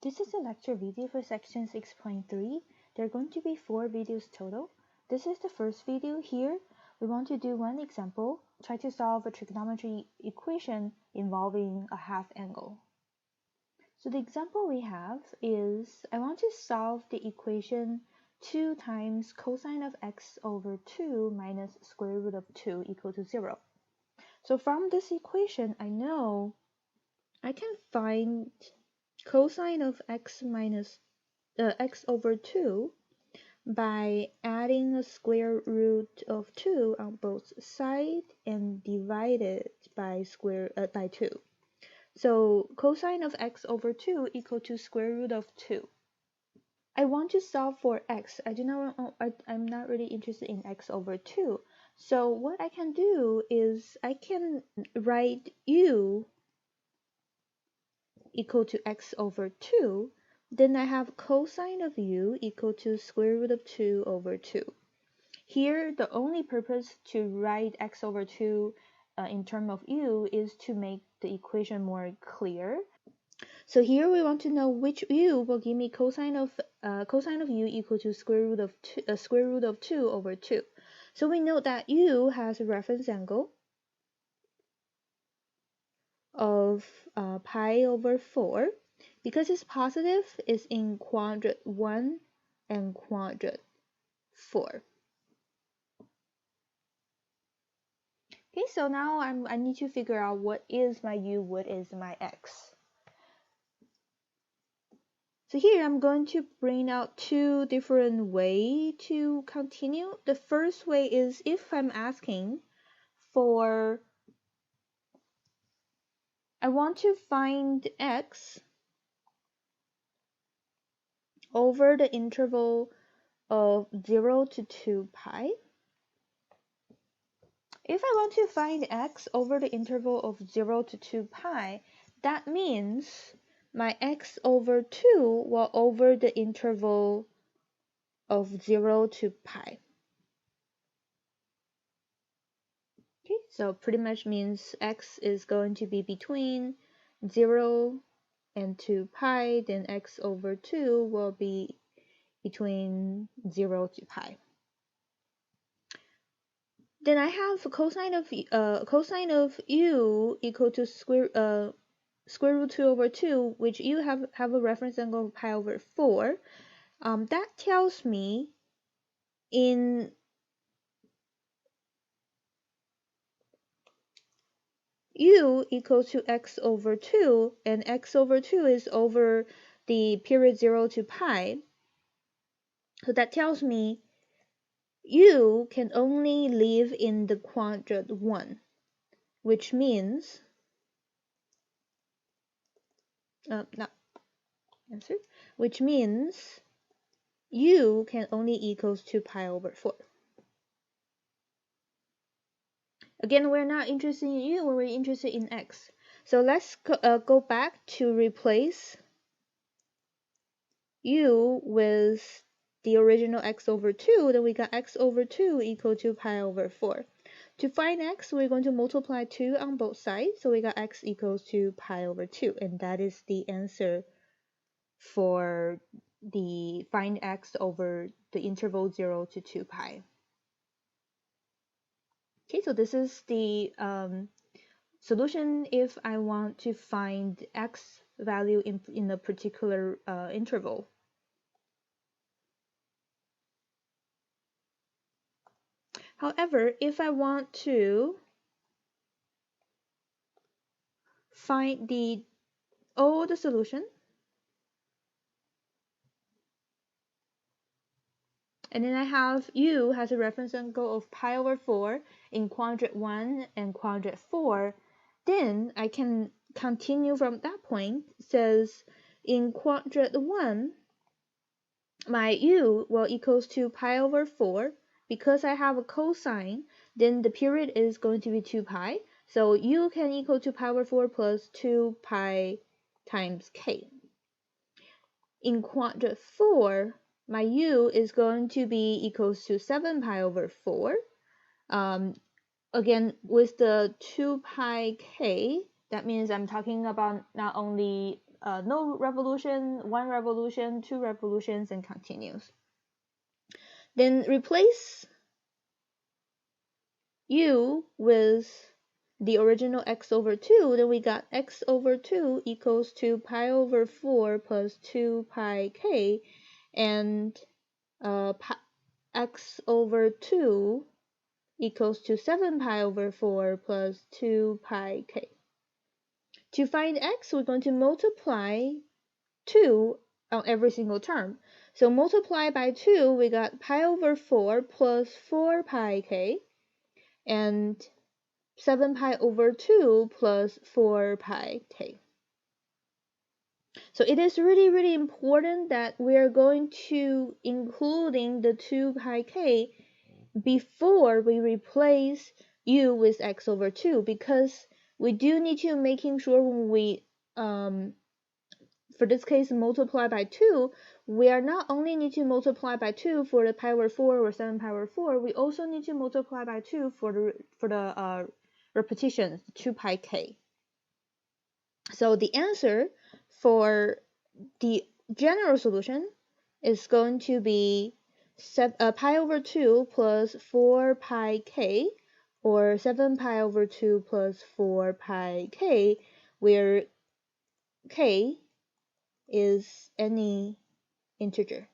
This is a lecture video for section 6.3. There are going to be 4 videos total. This is the first video. Here, we want to do one example, try to solve a trigonometry equation involving a half angle. So the example we have is, I want to solve the equation 2 times cosine of x over 2 minus square root of 2 equal to 0. So from this equation, I know I can find cosine of x minus x over 2 by adding a square root of 2 on both sides and divide it by 2. So cosine of x over 2 equal to square root of 2. I want to solve for x. I'm not really interested in x over 2. So what I can do is I can write u equal to x over 2, then I have cosine of u equal to square root of 2 over 2. Here, the only purpose to write x over 2 in terms of u is to make the equation more clear. So here we want to know which u will give me cosine of u equal to square root of 2 over 2. So we know that u has a reference angle of pi over 4. Because it's positive, it's in quadrant 1 and quadrant 4. Okay, so now I need to figure out what is my u, what is my x. So here I'm going to bring out 2 different ways to continue. The first way is if I'm asking for, I want to find x over the interval of 0 to 2 pi. If I want to find x over the interval of 0 to 2 pi, that means my x over 2 will over the interval of 0 to pi. Okay, so pretty much means x is going to be between 0 and 2 pi, then x over 2 will be between 0 to pi. Then I have cosine of u equal to square root 2 over 2, which you have a reference angle of pi over 4. That tells me in u equals to x over 2, and x over 2 is over the period 0 to pi. So that tells me u can only live in the quadrant 1, which means which means u can only equals to pi over 4. Again, we're not interested in u, we're interested in x. So let's go back to replace u with the original x over 2, then we got x over 2 equal to pi over 4. To find x, we're going to multiply 2 on both sides, so we got x equals to pi over 2, and that is the answer for the find x over the interval 0 to 2 pi. Okay, so this is the solution if I want to find x value in a particular interval. However, if I want to find the solution, and then I have u has a reference angle of pi over 4 in quadrant 1 and quadrant 4, then I can continue from that point. It says in quadrant 1, my u will equals to pi over 4. Because I have a cosine, then the period is going to be 2 pi. So u can equal to pi over 4 plus 2 pi times k. In quadrant 4, my u is going to be equals to 7 pi over 4. Again, with the 2 pi k, that means I'm talking about not only no revolution, 1 revolution, 2 revolutions, and continues. Then replace u with the original x over 2, then we got x over 2 equals to pi over 4 plus 2 pi k, and x over 2 equals to 7 pi over 4 plus 2 pi k. To find x, we're going to multiply 2 on every single term. So multiply by 2, we got pi over 4 plus 4 pi k, and 7 pi over 2 plus 4 pi k. So it is really, really important that we are going to including the 2 pi k before we replace u with x over 2, because we do need to making sure when we for this case multiply by 2, we are not only need to multiply by 2 for the pi over 4 or 7 pi over 4, we also need to multiply by 2 for the repetitions, 2 pi k. So the answer for the general solution is going to be pi over 2 plus 4 pi k, or 7 pi over 2 plus 4 pi k, where k is any integer.